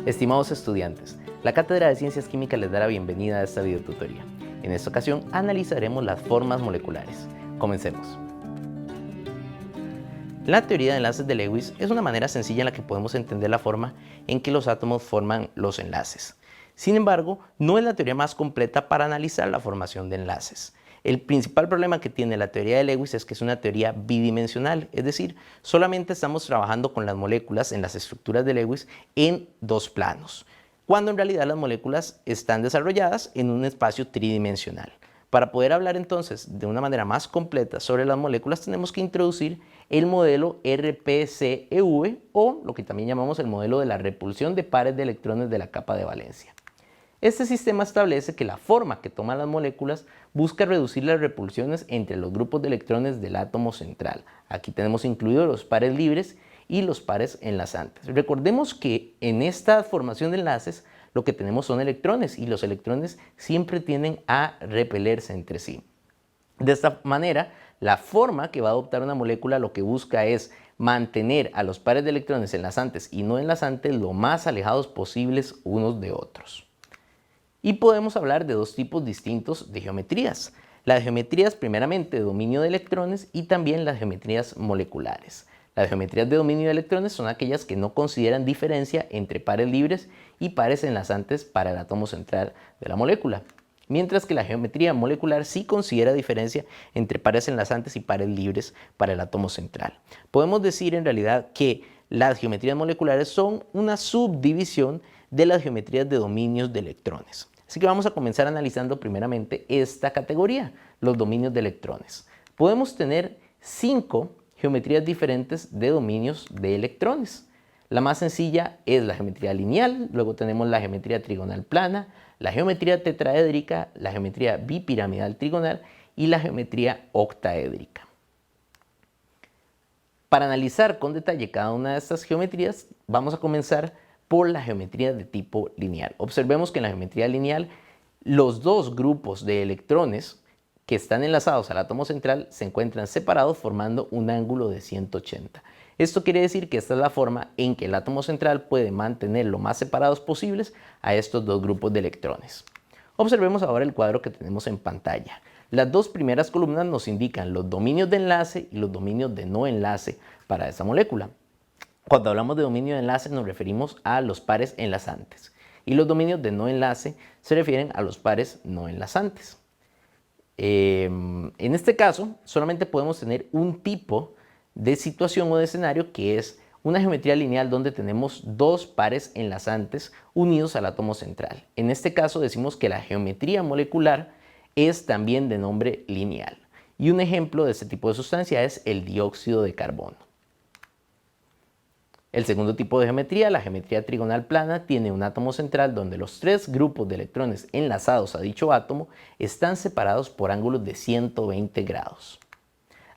Estimados estudiantes, la Cátedra de Ciencias Químicas les da la bienvenida a esta videotutoría. En esta ocasión analizaremos las formas moleculares. Comencemos. La teoría de enlaces de Lewis es una manera sencilla en la que podemos entender la forma en que los átomos forman los enlaces. Sin embargo, no es la teoría más completa para analizar la formación de enlaces. El principal problema que tiene la teoría de Lewis es que es una teoría bidimensional, es decir, solamente estamos trabajando con las moléculas en las estructuras de Lewis en dos planos, cuando en realidad las moléculas están desarrolladas en un espacio tridimensional. Para poder hablar entonces de una manera más completa sobre las moléculas tenemos que introducir el modelo RPCEV o lo que también llamamos el modelo de la repulsión de pares de electrones de la capa de valencia. Este sistema establece que la forma que toman las moléculas busca reducir las repulsiones entre los grupos de electrones del átomo central. Aquí tenemos incluidos los pares libres y los pares enlazantes. Recordemos que en esta formación de enlaces lo que tenemos son electrones y los electrones siempre tienden a repelerse entre sí. De esta manera, la forma que va a adoptar una molécula lo que busca es mantener a los pares de electrones enlazantes y no enlazantes lo más alejados posibles unos de otros. Y podemos hablar de dos tipos distintos de geometrías. Las geometrías primeramente de dominio de electrones y también las geometrías moleculares. Las geometrías de dominio de electrones son aquellas que no consideran diferencia entre pares libres y pares enlazantes para el átomo central de la molécula. Mientras que la geometría molecular sí considera diferencia entre pares enlazantes y pares libres para el átomo central. Podemos decir en realidad que las geometrías moleculares son una subdivisión de las geometrías de dominios de electrones. Así que vamos a comenzar analizando primeramente esta categoría, los dominios de electrones. Podemos tener 5 geometrías diferentes de dominios de electrones. La más sencilla es la geometría lineal, luego tenemos la geometría trigonal plana, la geometría tetraédrica, la geometría bipiramidal trigonal y la geometría octaédrica. Para analizar con detalle cada una de estas geometrías, vamos a comenzar por la geometría de tipo lineal. Observemos que en la geometría lineal los dos grupos de electrones que están enlazados al átomo central se encuentran separados formando un ángulo de 180. Esto quiere decir que esta es la forma en que el átomo central puede mantener lo más separados posibles a estos dos grupos de electrones. Observemos ahora el cuadro que tenemos en pantalla. Las dos primeras columnas nos indican los dominios de enlace y los dominios de no enlace para esta molécula. Cuando hablamos de dominio de enlace nos referimos a los pares enlazantes y los dominios de no enlace se refieren a los pares no enlazantes. En este caso solamente podemos tener un tipo de situación o de escenario que es una geometría lineal donde tenemos dos pares enlazantes unidos al átomo central. En este caso decimos que la geometría molecular es también de nombre lineal y un ejemplo de este tipo de sustancia es el dióxido de carbono. El segundo tipo de geometría, la geometría trigonal plana, tiene un átomo central donde los tres grupos de electrones enlazados a dicho átomo están separados por ángulos de 120 grados.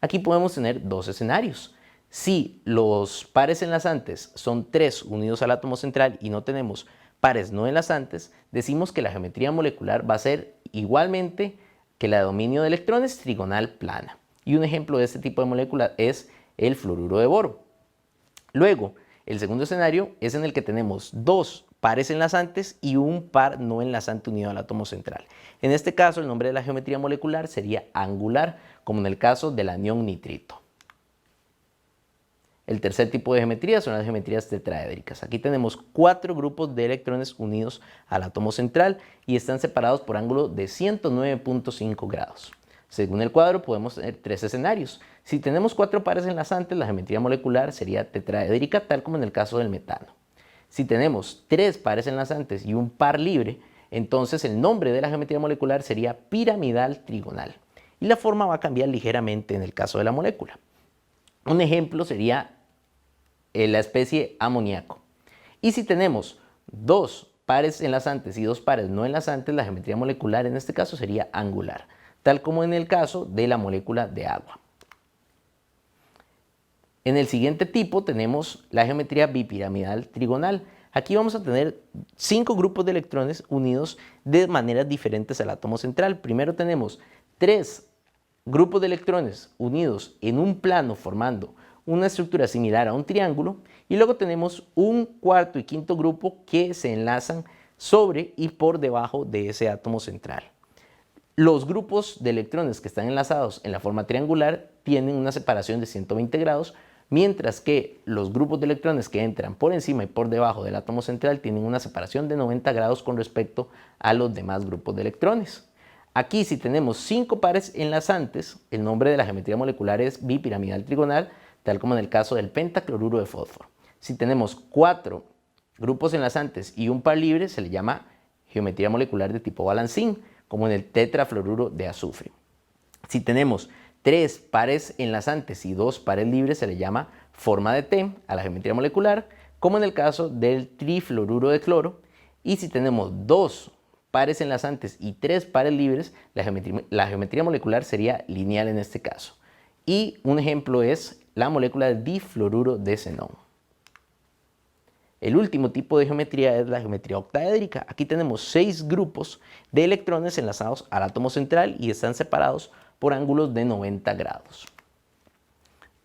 Aquí podemos tener dos escenarios. Si los pares enlazantes son 3 unidos al átomo central y no tenemos pares no enlazantes, decimos que la geometría molecular va a ser igualmente que la de dominio de electrones trigonal plana. Y un ejemplo de este tipo de molécula es el fluoruro de boro. Luego, el segundo escenario es en el que tenemos dos pares enlazantes y un par no enlazante unido al átomo central. En este caso, el nombre de la geometría molecular sería angular, como en el caso del anión nitrito. El tercer tipo de geometría son las geometrías tetraédricas. Aquí tenemos 4 grupos de electrones unidos al átomo central y están separados por ángulo de 109.5 grados. Según el cuadro podemos tener 3 escenarios. Si tenemos 4 pares enlazantes, la geometría molecular sería tetraédrica, tal como en el caso del metano. Si tenemos 3 pares enlazantes y un par libre, entonces el nombre de la geometría molecular sería piramidal trigonal. Y la forma va a cambiar ligeramente en el caso de la molécula. Un ejemplo sería la especie amoníaco. Y si tenemos 2 pares enlazantes y 2 pares no enlazantes, la geometría molecular en este caso sería angular, tal como en el caso de la molécula de agua. En el siguiente tipo tenemos la geometría bipiramidal trigonal. Aquí vamos a tener 5 grupos de electrones unidos de maneras diferentes al átomo central. Primero tenemos 3 grupos de electrones unidos en un plano formando una estructura similar a un triángulo, y luego tenemos un cuarto y quinto grupo que se enlazan sobre y por debajo de ese átomo central. Los grupos de electrones que están enlazados en la forma triangular tienen una separación de 120 grados, mientras que los grupos de electrones que entran por encima y por debajo del átomo central tienen una separación de 90 grados con respecto a los demás grupos de electrones. Aquí, si tenemos 5 pares enlazantes, el nombre de la geometría molecular es bipiramidal trigonal, tal como en el caso del pentacloruro de fósforo. Si tenemos 4 grupos enlazantes y un par libre, se le llama geometría molecular de tipo balancín, como en el tetrafluoruro de azufre. Si tenemos 3 pares enlazantes y 2 pares libres, se le llama forma de T a la geometría molecular, como en el caso del trifluoruro de cloro. Y si tenemos 2 pares enlazantes y 3 pares libres, la geometría molecular sería lineal en este caso. Y un ejemplo es la molécula de difluoruro de xenón. El último tipo de geometría es la geometría octaédrica. Aquí tenemos 6 grupos de electrones enlazados al átomo central y están separados por ángulos de 90 grados.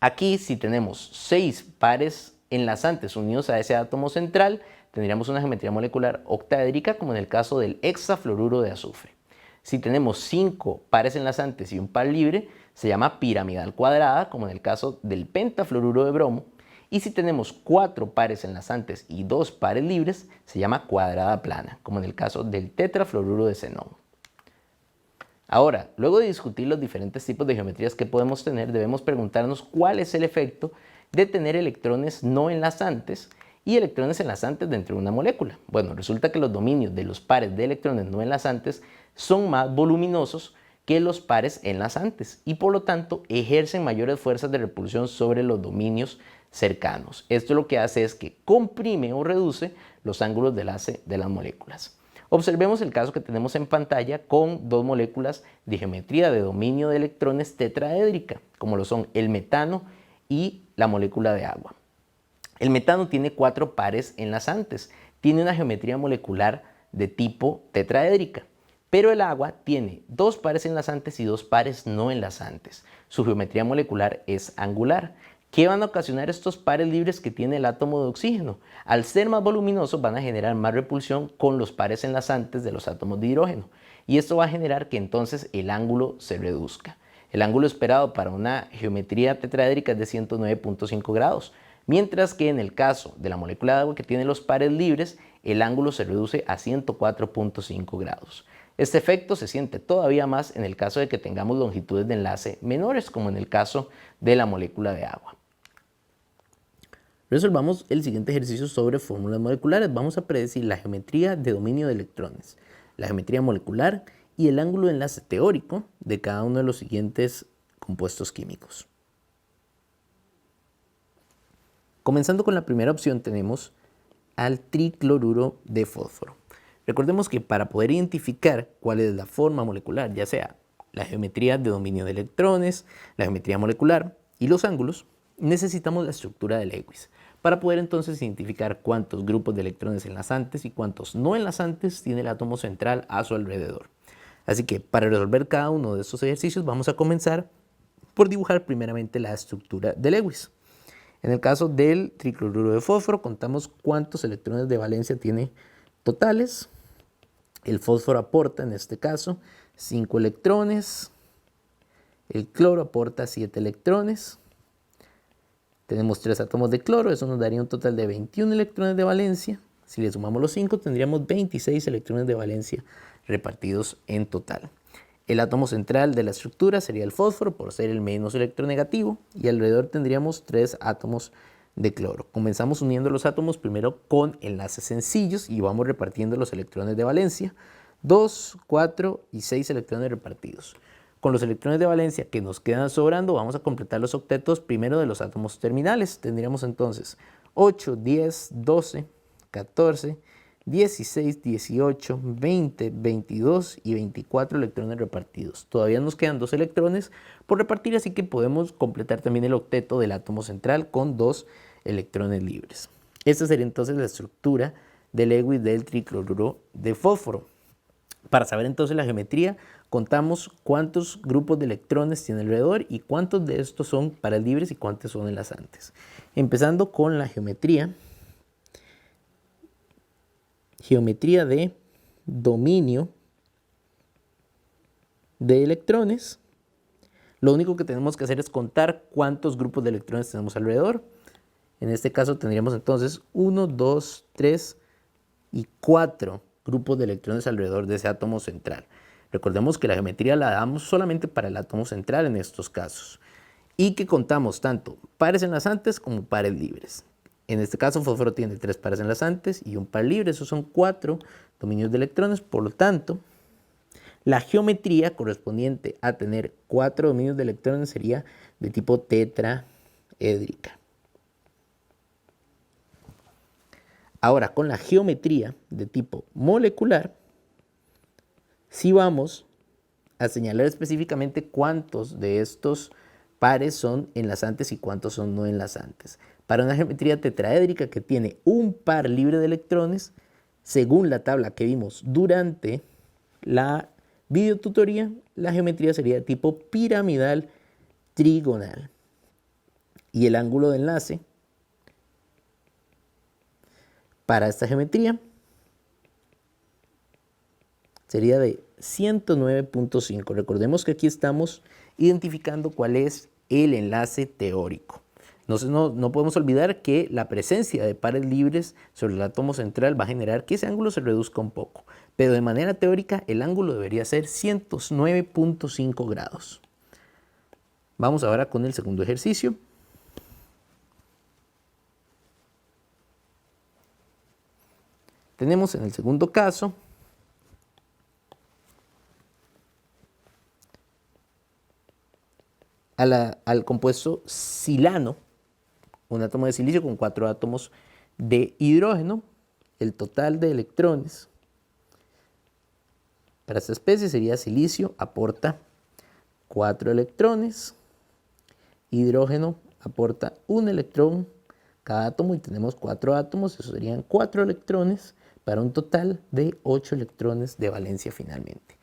Aquí, si tenemos 6 pares enlazantes unidos a ese átomo central, tendríamos una geometría molecular octaédrica, como en el caso del hexafluoruro de azufre. Si tenemos 5 pares enlazantes y un par libre, se llama piramidal cuadrada, como en el caso del pentafluoruro de bromo. Y si tenemos 4 pares enlazantes y 2 pares libres, se llama cuadrada plana, como en el caso del tetrafluoruro de xenón. Ahora, luego de discutir los diferentes tipos de geometrías que podemos tener, debemos preguntarnos cuál es el efecto de tener electrones no enlazantes y electrones enlazantes dentro de una molécula. Bueno, resulta que los dominios de los pares de electrones no enlazantes son más voluminosos que los pares enlazantes y por lo tanto ejercen mayores fuerzas de repulsión sobre los dominios cercanos. Esto lo que hace es que comprime o reduce los ángulos de enlace de las moléculas. Observemos el caso que tenemos en pantalla con 2 moléculas de geometría de dominio de electrones tetraédrica, como lo son el metano y la molécula de agua. El metano tiene 4 pares enlazantes, tiene una geometría molecular de tipo tetraédrica, pero el agua tiene 2 pares enlazantes y 2 pares no enlazantes. Su geometría molecular es angular. ¿Qué van a ocasionar estos pares libres que tiene el átomo de oxígeno? Al ser más voluminosos van a generar más repulsión con los pares enlazantes de los átomos de hidrógeno. Y esto va a generar que entonces el ángulo se reduzca. El ángulo esperado para una geometría tetraédrica es de 109.5 grados, mientras que en el caso de la molécula de agua que tiene los pares libres, el ángulo se reduce a 104.5 grados. Este efecto se siente todavía más en el caso de que tengamos longitudes de enlace menores, como en el caso de la molécula de agua. Resolvamos el siguiente ejercicio sobre fórmulas moleculares. Vamos a predecir la geometría de dominio de electrones, la geometría molecular y el ángulo de enlace teórico de cada uno de los siguientes compuestos químicos. Comenzando con la primera opción tenemos al tricloruro de fósforo. Recordemos que para poder identificar cuál es la forma molecular, ya sea la geometría de dominio de electrones, la geometría molecular y los ángulos, necesitamos la estructura de Lewis para poder entonces identificar cuántos grupos de electrones enlazantes y cuántos no enlazantes tiene el átomo central a su alrededor. Así que para resolver cada uno de estos ejercicios vamos a comenzar por dibujar primeramente la estructura de Lewis. En el caso del tricloruro de fósforo contamos cuántos electrones de valencia tiene totales. El fósforo aporta en este caso 5 electrones, el cloro aporta 7 electrones. Tenemos 3 átomos de cloro, eso nos daría un total de 21 electrones de valencia. Si le sumamos los 5, tendríamos 26 electrones de valencia repartidos en total. El átomo central de la estructura sería el fósforo, por ser el menos electronegativo, y alrededor tendríamos 3 átomos de cloro. Comenzamos uniendo los átomos primero con enlaces sencillos y vamos repartiendo los electrones de valencia. 2, 4 y 6 electrones repartidos. Con los electrones de valencia que nos quedan sobrando, vamos a completar los octetos primero de los átomos terminales. Tendríamos entonces 8, 10, 12, 14, 16, 18, 20, 22 y 24 electrones repartidos. Todavía nos quedan 2 electrones por repartir, así que podemos completar también el octeto del átomo central con 2 electrones libres. Esta sería entonces la estructura de Lewis del tricloruro de fósforo. Para saber entonces la geometría, contamos cuántos grupos de electrones tiene alrededor y cuántos de estos son pares libres y cuántos son enlazantes. Empezando con la geometría. Geometría de dominio de electrones. Lo único que tenemos que hacer es contar cuántos grupos de electrones tenemos alrededor. En este caso tendríamos entonces 1, 2, 3 y 4 grupos de electrones alrededor de ese átomo central. Recordemos que la geometría la damos solamente para el átomo central en estos casos y que contamos tanto pares enlazantes como pares libres. En este caso, fósforo tiene 3 pares enlazantes y un par libre. Esos son 4 dominios de electrones. Por lo tanto, la geometría correspondiente a tener 4 dominios de electrones sería de tipo tetraédrica. Ahora, con la geometría de tipo molecular, sí vamos a señalar específicamente cuántos de estos pares son enlazantes y cuántos son no enlazantes. Para una geometría tetraédrica que tiene un par libre de electrones, según la tabla que vimos durante la videotutoría, la geometría sería de tipo piramidal trigonal. Y el ángulo de enlace para esta geometría sería de 109.5. Recordemos que aquí estamos identificando cuál es el enlace teórico. No podemos olvidar que la presencia de pares libres sobre el átomo central va a generar que ese ángulo se reduzca un poco. Pero de manera teórica el ángulo debería ser 109.5 grados. Vamos ahora con el segundo ejercicio. Tenemos en el segundo caso al compuesto silano, un átomo de silicio con 4 átomos de hidrógeno. El total de electrones para esta especie sería silicio, aporta 4 electrones, hidrógeno aporta 1 electrón cada átomo y tenemos 4 átomos, eso serían 4 electrones para un total de 8 electrones de valencia finalmente.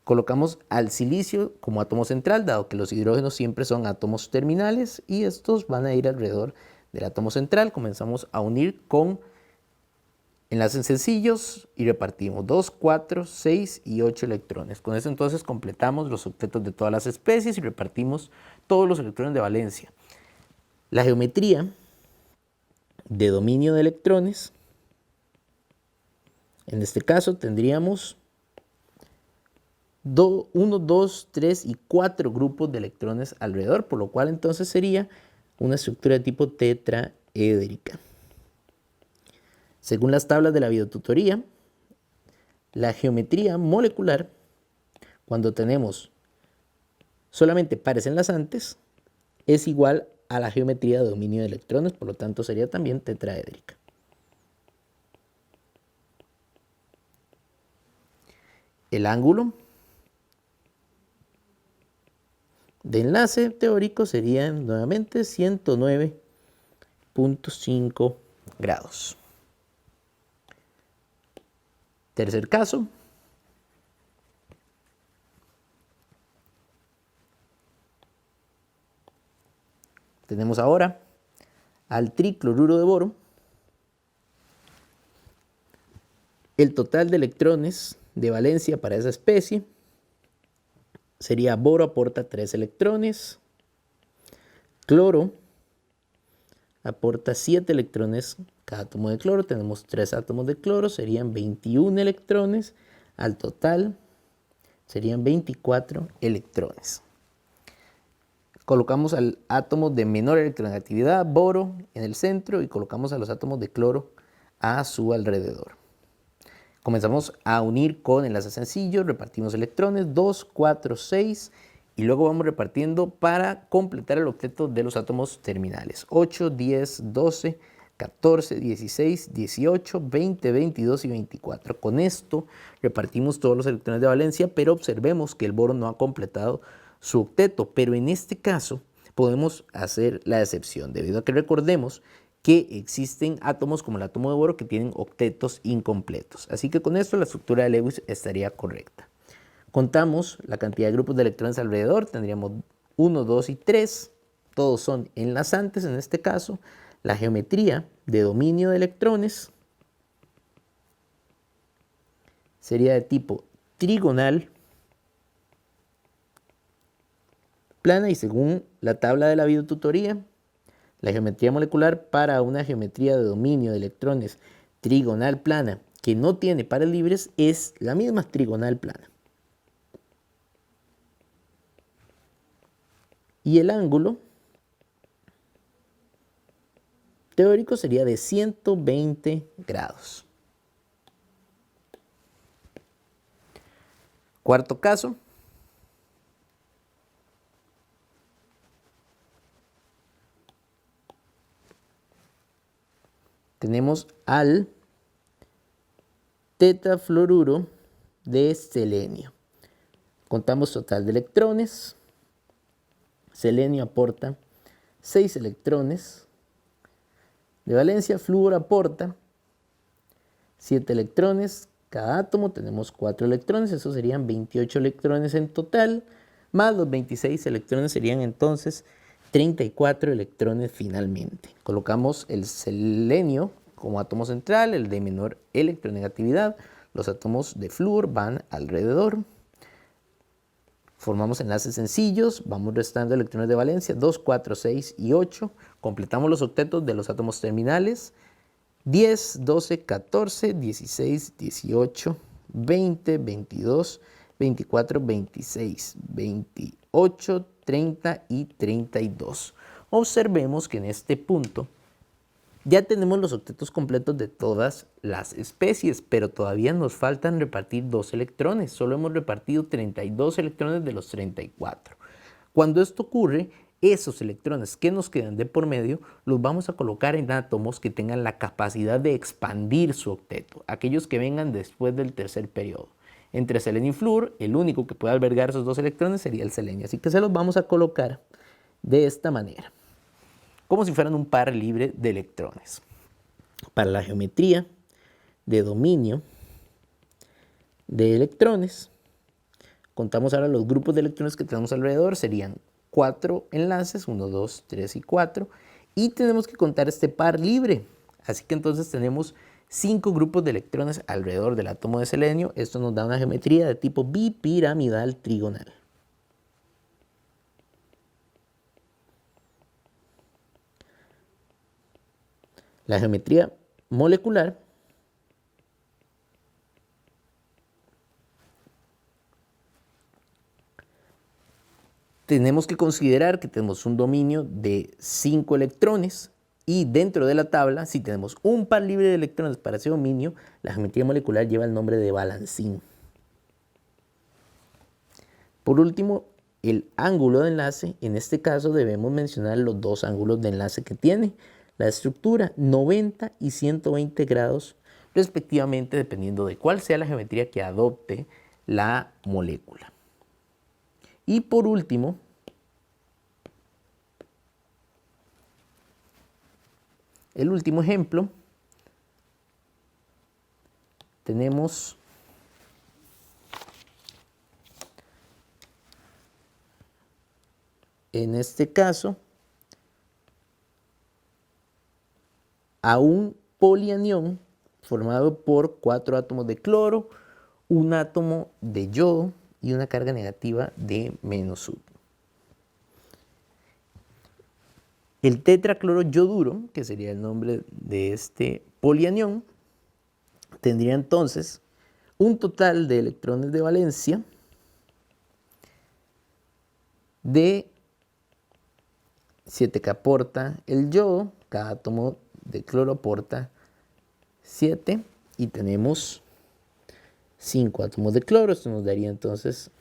Colocamos al silicio como átomo central, dado que los hidrógenos siempre son átomos terminales y estos van a ir alrededor del átomo central. Comenzamos a unir con enlaces sencillos y repartimos 2, 4, 6 y 8 electrones. Con eso entonces completamos los octetos de todas las especies y repartimos todos los electrones de valencia. La geometría de dominio de electrones, en este caso tendríamos 1, 2, 3 y 4 grupos de electrones alrededor, por lo cual entonces sería una estructura de tipo tetraédrica. Según las tablas de la videotutoría, la geometría molecular, cuando tenemos solamente pares enlazantes, es igual a la geometría de dominio de electrones, por lo tanto sería también tetraédrica. El ángulo de enlace teórico sería nuevamente 109.5 grados. Tercer caso. Tenemos ahora al tricloruro de boro. El total de electrones de valencia para esa especie sería boro aporta 3 electrones, cloro aporta 7 electrones cada átomo de cloro, tenemos 3 átomos de cloro, serían 21 electrones, al total serían 24 electrones. Colocamos al átomo de menor electronegatividad, boro, en el centro y colocamos a los átomos de cloro a su alrededor. Comenzamos a unir con enlaces sencillos, repartimos electrones, 2, 4, 6 y luego vamos repartiendo para completar el octeto de los átomos terminales. 8, 10, 12, 14, 16, 18, 20, 22 y 24. Con esto repartimos todos los electrones de valencia, pero observemos que el boro no ha completado su octeto, pero en este caso podemos hacer la excepción, debido a que recordemos que existen átomos como el átomo de boro que tienen octetos incompletos. Así que con esto la estructura de Lewis estaría correcta. Contamos la cantidad de grupos de electrones alrededor, tendríamos 1, 2 y 3, todos son enlazantes en este caso. La geometría de dominio de electrones sería de tipo trigonal, plana, y según la tabla de la videotutoría, la geometría molecular para una geometría de dominio de electrones trigonal plana que no tiene pares libres es la misma trigonal plana. Y el ángulo teórico sería de 120 grados. Cuarto caso. Tenemos al tetafluoruro de selenio. Contamos total de electrones. Selenio aporta 6 electrones de valencia. Flúor aporta 7 electrones. Cada átomo tenemos 4 electrones. Eso serían 28 electrones en total. Más los 26 electrones serían entonces 34 electrones finalmente. Colocamos el selenio como átomo central, el de menor electronegatividad. Los átomos de flúor van alrededor. Formamos enlaces sencillos, vamos restando electrones de valencia, 2, 4, 6 y 8. Completamos los octetos de los átomos terminales, 10, 12, 14, 16, 18, 20, 22, 24, 26, 28, 30 y 32. Observemos que en este punto ya tenemos los octetos completos de todas las especies, pero todavía nos faltan repartir 2 electrones. Solo hemos repartido 32 electrones de los 34. Cuando esto ocurre, esos electrones que nos quedan de por medio los vamos a colocar en átomos que tengan la capacidad de expandir su octeto, aquellos que vengan después del tercer periodo. Entre selenio y flúor, el único que puede albergar esos 2 electrones sería el selenio, así que se los vamos a colocar de esta manera, como si fueran un par libre de electrones. Para la geometría de dominio de electrones, contamos ahora los grupos de electrones que tenemos alrededor, serían 4 enlaces, 1, 2, 3 y 4, y tenemos que contar este par libre, así que entonces tenemos 5 grupos de electrones alrededor del átomo de selenio. Esto nos da una geometría de tipo bipiramidal trigonal. La geometría molecular tenemos que considerar que tenemos un dominio de 5 electrones y dentro de la tabla, si tenemos un par libre de electrones para ese dominio, la geometría molecular lleva el nombre de balancín. Por último, el ángulo de enlace, en este caso debemos mencionar los 2 ángulos de enlace que tiene la estructura, 90 y 120 grados respectivamente, dependiendo de cuál sea la geometría que adopte la molécula. Y por último, el último ejemplo, tenemos en este caso a un polianión formado por 4 átomos de cloro, un átomo de yodo y una carga negativa de -1. El tetracloroyoduro, que sería el nombre de este polianión, tendría entonces un total de electrones de valencia de 7 que aporta el yodo, cada átomo de cloro aporta 7 y tenemos 5 átomos de cloro. Esto nos daría entonces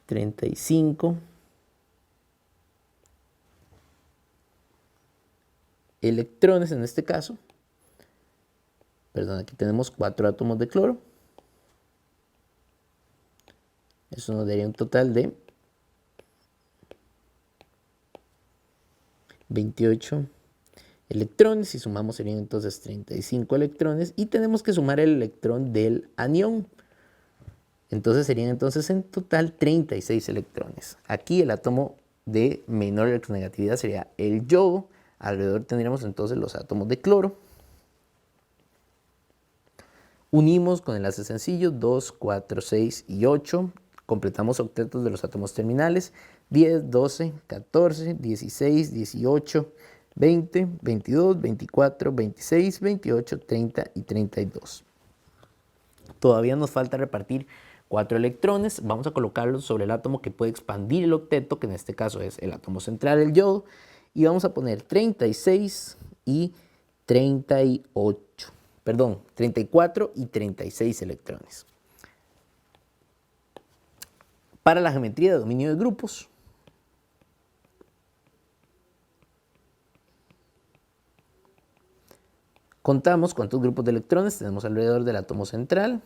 35 electrones en este caso. Perdón, aquí tenemos 4 átomos de cloro. Eso nos daría un total de 28 electrones, si sumamos serían entonces 35 electrones y tenemos que sumar el electrón del anión. Entonces serían entonces en total 36 electrones. Aquí el átomo de menor electronegatividad sería el yodo. Alrededor tendríamos entonces los átomos de cloro. Unimos con enlaces sencillos 2, 4, 6 y 8. Completamos octetos de los átomos terminales 10, 12, 14, 16, 18, 20, 22, 24, 26, 28, 30 y 32. Todavía nos falta repartir 4 electrones. Vamos a colocarlos sobre el átomo que puede expandir el octeto, que en este caso es el átomo central, el yodo. Y vamos a poner 36 y 38. Perdón, 34 y 36 electrones. Para la geometría de dominio de grupos, contamos cuántos grupos de electrones tenemos alrededor del átomo central.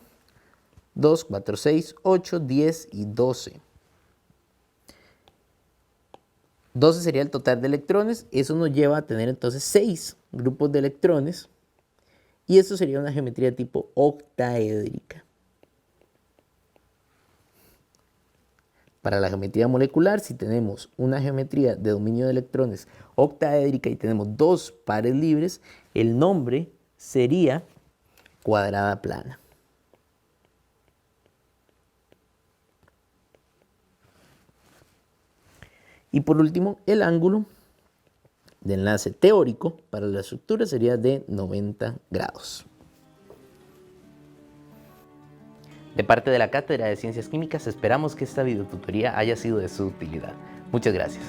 2, 4, 6, 8, 10 y 12. 12 sería el total de electrones. Eso nos lleva a tener entonces 6 grupos de electrones. Y eso sería una geometría tipo octaédrica. Para la geometría molecular, si tenemos una geometría de dominio de electrones octaédrica y tenemos 2 pares libres, el nombre sería cuadrada plana. Y por último, el ángulo de enlace teórico para la estructura sería de 90 grados. De parte de la Cátedra de Ciencias Químicas, esperamos que esta videotutoría haya sido de su utilidad. Muchas gracias.